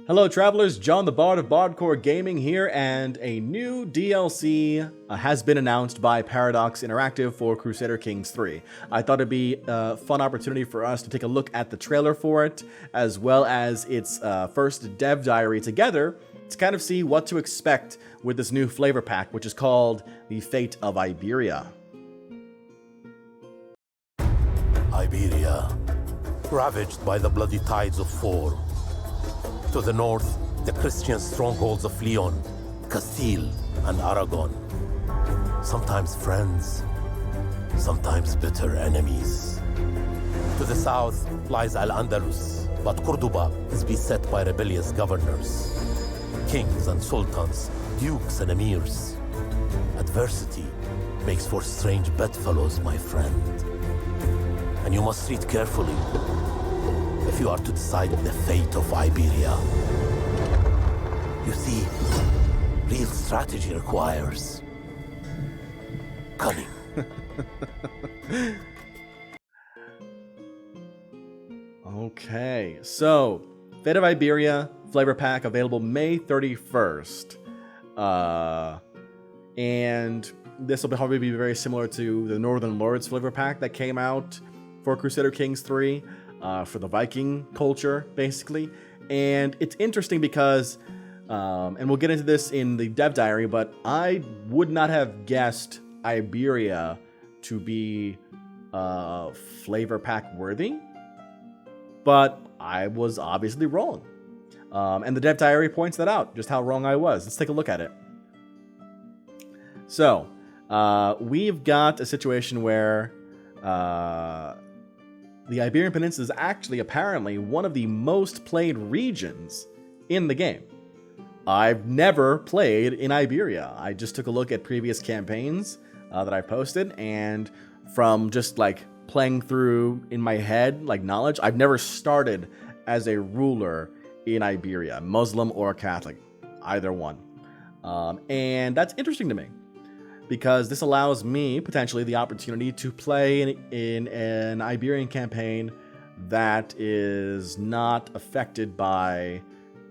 Hello travelers, JonTheBard of Bardcore Gaming here, and a new DLC has been announced by Paradox Interactive for Crusader Kings III. I thought it'd be a fun opportunity for us to take a look at the trailer for it, as well as its first dev diary together, to kind of see what to expect with this new flavor pack, which is called the Fate of Iberia. Iberia, ravaged by the bloody tides of war. To the north, the Christian strongholds of Leon, Castile, and Aragon. Sometimes friends, sometimes bitter enemies. To the south lies Al-Andalus, but Cordoba is beset by rebellious governors, kings and sultans, dukes and emirs. Adversity makes for strange bedfellows, my friend. And you must tread carefully if you are to decide the fate of Iberia. You see, real strategy requires cunning. Okay, so Fate of Iberia flavor pack available May 31st. And this will probably be very similar to the Northern Lords flavor pack that came out for Crusader Kings III. For the Viking culture, basically. And it's interesting because, and we'll get into this in the dev diary, but I would not have guessed Iberia to be flavor pack worthy, but I was obviously wrong. And the dev diary points that out, just how wrong I was. Let's take a look at it. So, we've got a situation where the Iberian Peninsula is actually apparently one of the most played regions in the game. I've never played in Iberia. I just took a look at previous campaigns that I posted, and from just like playing through in my head, like knowledge, I've never started as a ruler in Iberia, Muslim or Catholic, either one. And that's interesting to me, because this allows me, potentially, the opportunity to play in an Iberian campaign that is not affected by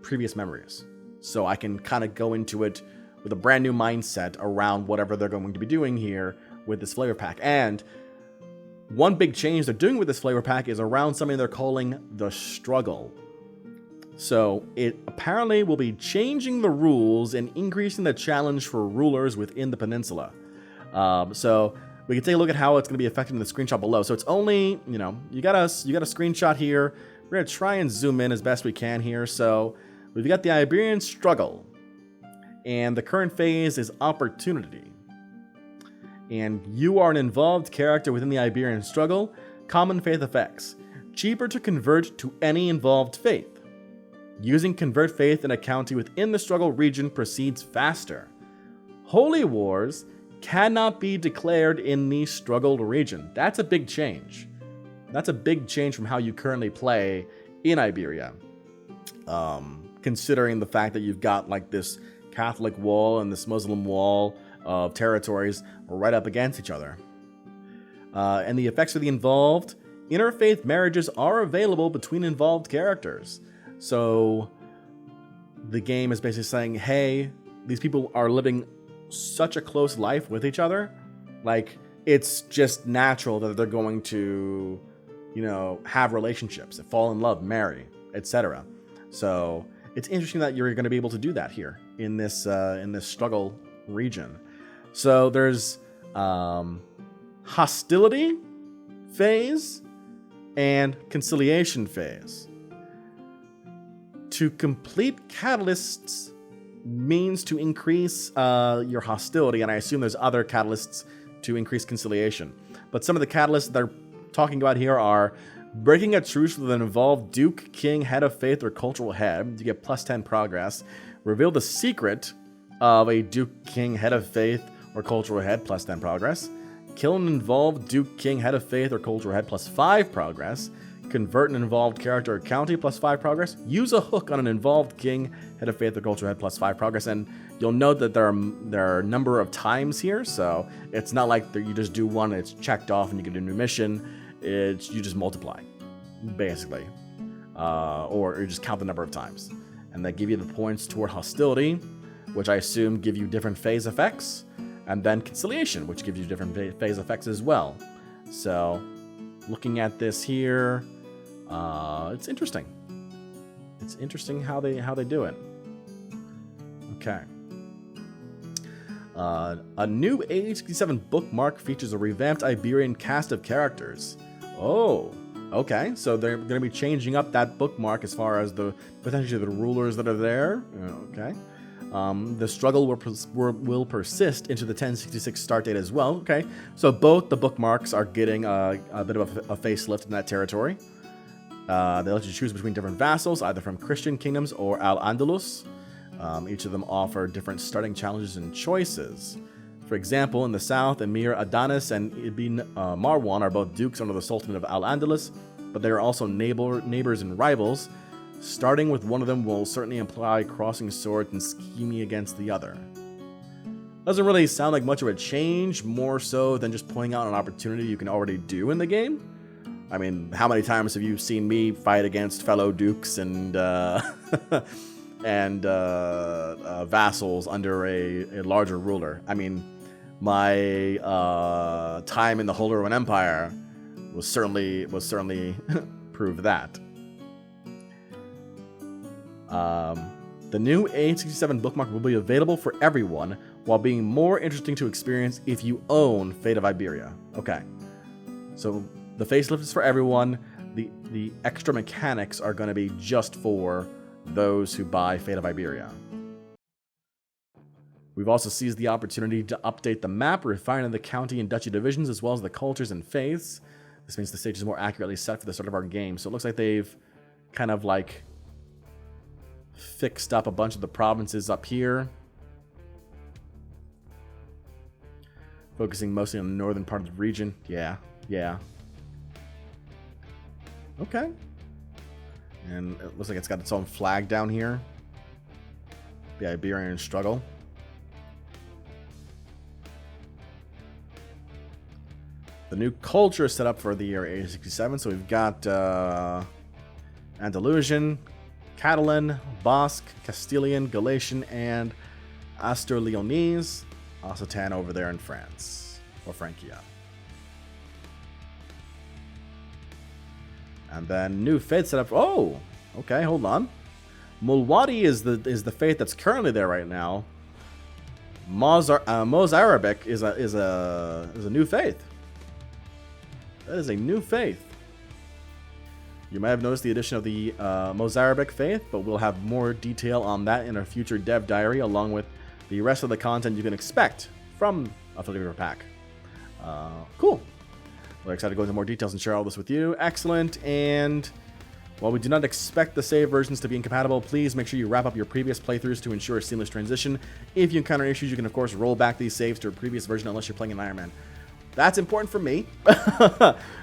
previous memories. So I can kind of go into it with a brand new mindset around whatever they're going to be doing here with this flavor pack. And one big change they're doing with this flavor pack is around something they're calling the struggle. So it apparently will be changing the rules and increasing the challenge for rulers within the peninsula. So we can take a look at how it's going to be affected in the screenshot below. So it's only, you got a screenshot here. We're going to try and zoom in as best we can here. So we've got the Iberian Struggle, and the current phase is Opportunity. And you are an involved character within the Iberian Struggle. Common faith effects. Cheaper to convert to any involved faith. Using convert faith in a county within the struggle region proceeds faster. Holy wars cannot be declared in the struggled region. That's a big change. That's a big change from how you currently play in Iberia. Considering the fact that you've got like this Catholic wall and this Muslim wall of territories right up against each other. And the effects of the involved, interfaith marriages are available between involved characters. So the game is basically saying, hey, these people are living such a close life with each other. Like, it's just natural that they're going to, have relationships, fall in love, marry, etc. So it's interesting that you're going to be able to do that here in this struggle region. So there's hostility phase and conciliation phase. To complete catalysts means to increase your hostility, and I assume there's other catalysts to increase conciliation. But some of the catalysts they're talking about here are breaking a truce with an involved duke, king, head of faith, or cultural head. You get plus 10 progress. Reveal the secret of a duke, king, head of faith, or cultural head, plus 10 progress. Kill an involved duke, king, head of faith, or cultural head, plus 5 progress. Convert an involved character or county, plus 5 progress. Use a hook on an involved king, head of faith, or cultural head, plus 5 progress. And you'll note that there are a number of times here, so it's not like you just do one and it's checked off and you get a new mission. You just multiply, basically. Or you just count the number of times. and they give you the points toward hostility, which I assume give you different phase effects, and then conciliation, which gives you different phase effects as well. So, looking at this here, it's interesting. It's interesting how they do it. Okay. A new Age 67 bookmark features a revamped Iberian cast of characters. Oh, okay. So they're going to be changing up that bookmark as far as potentially the rulers that are there. Okay. The struggle will persist into the 1066 start date as well. Okay. So both the bookmarks are getting a bit of a facelift in that territory. They let you choose between different vassals, either from Christian kingdoms or Al-Andalus. Each of them offer different starting challenges and choices. For example, in the south, Emir Adanis and Ibn Marwan are both dukes under the Sultan of Al-Andalus, but they are also neighbors and rivals. Starting with one of them will certainly imply crossing swords and scheming against the other. Doesn't really sound like much of a change, more so than just pointing out an opportunity you can already do in the game. I mean, how many times have you seen me fight against fellow dukes and vassals under a larger ruler? I mean, my time in the Holy Roman Empire was certainly proved that. The new Age-67 bookmark will be available for everyone, while being more interesting to experience if you own Fate of Iberia. Okay, so the facelift is for everyone. The extra mechanics are going to be just for those who buy Fate of Iberia. We've also seized the opportunity to update the map, refining the county and duchy divisions, as well as the cultures and faiths. This means the stage is more accurately set for the start of our game. So it looks like they've kind of like fixed up a bunch of the provinces up here, focusing mostly on the northern part of the region. Yeah. Okay. And it looks like it's got its own flag down here. The Iberian Struggle. The new culture is set up for the year 867. So we've got Andalusian, Catalan, Basque, Castilian, Galician, and Astur-Leonese. Occitan over there in France, or Francia. And then new faith set up. Oh, okay, hold on. Mulwadi is the faith that's currently there right now. Mozarabic is a new faith. That is a new faith. You might have noticed the addition of the Mozarabic faith, but we'll have more detail on that in our future dev diary, along with the rest of the content you can expect from a flavor pack. Cool. We're excited to go into more details and share all this with you. Excellent. And while we do not expect the save versions to be incompatible, please make sure you wrap up your previous playthroughs to ensure a seamless transition. If you encounter issues, you can of course roll back these saves to a previous version unless you're playing an Iron Man. That's important for me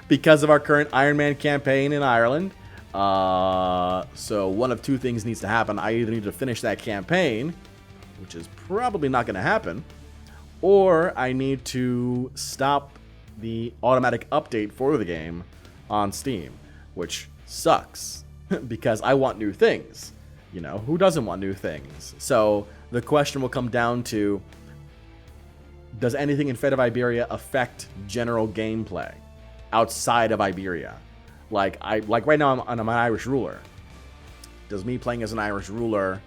because of our current Iron Man campaign in Ireland. So one of two things needs to happen. I either need to finish that campaign, which is probably not going to happen, or I need to stop the automatic update for the game on Steam, which sucks because I want new things. You know, who doesn't want new things? So the question will come down to, does anything in Fate of Iberia affect general gameplay outside of Iberia? Like right now I'm an Irish ruler. Does me playing as an Irish ruler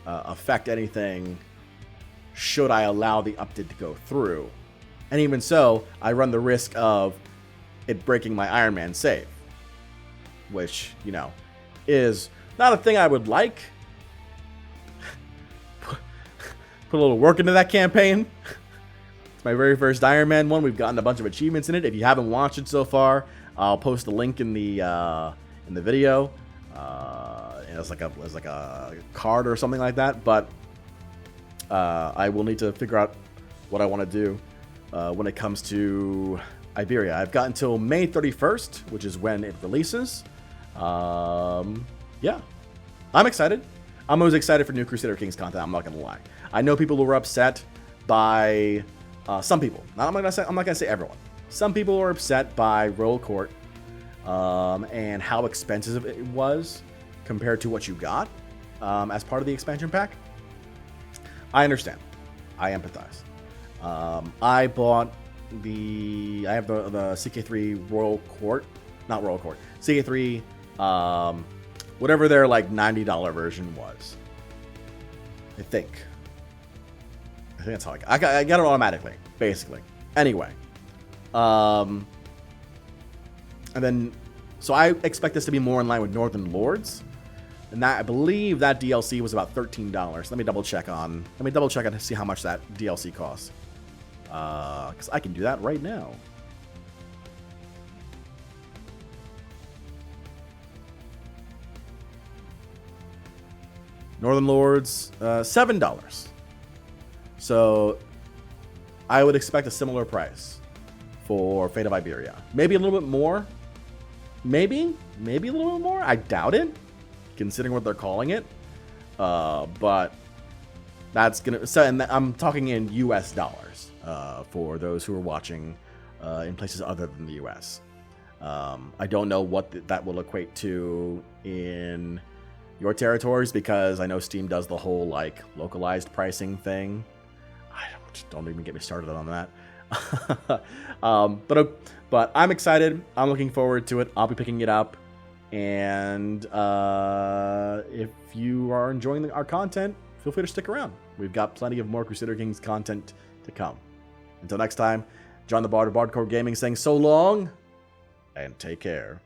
affect anything should I allow the update to go through? And even so, I run the risk of it breaking my Iron Man save, which, you know, is not a thing I would like. Put a little work into that campaign. It's my very first Iron Man one. We've gotten a bunch of achievements in it. If you haven't watched it so far, I'll post a link in the video. It's like a card or something like that. But I will need to figure out what I want to do when it comes to Iberia. I've got until May 31st, which is when it releases. Yeah, I'm excited. I'm always excited for new Crusader Kings content. I'm not gonna lie. I know people were upset by some people. I'm not gonna say everyone. Some people were upset by Royal Court and how expensive it was compared to what you got. as part of the expansion pack. I understand. I empathize. I bought I have the CK3 Royal Court, not Royal Court, CK3, whatever their like $90 version was. I think that's how I got it automatically, basically. Anyway, and then so I expect this to be more in line with Northern Lords, and that I believe that DLC was about $13. Let me double check on to see how much that DLC costs. Because I can do that right now. Northern Lords, $7. So I would expect a similar price for Fate of Iberia. Maybe a little bit more. Maybe a little bit more. I doubt it, considering what they're calling it. But that's gonna. So, and I'm talking in U.S. dollars for those who are watching in places other than the U.S. I don't know what that will equate to in your territories, because I know Steam does the whole like localized pricing thing. Don't even get me started on that. But I'm excited. I'm looking forward to it. I'll be picking it up. And if you are enjoying our content, feel free to stick around. We've got plenty of more Crusader Kings content to come. Until next time, JonTheBard of Bardcore Gaming saying so long and take care.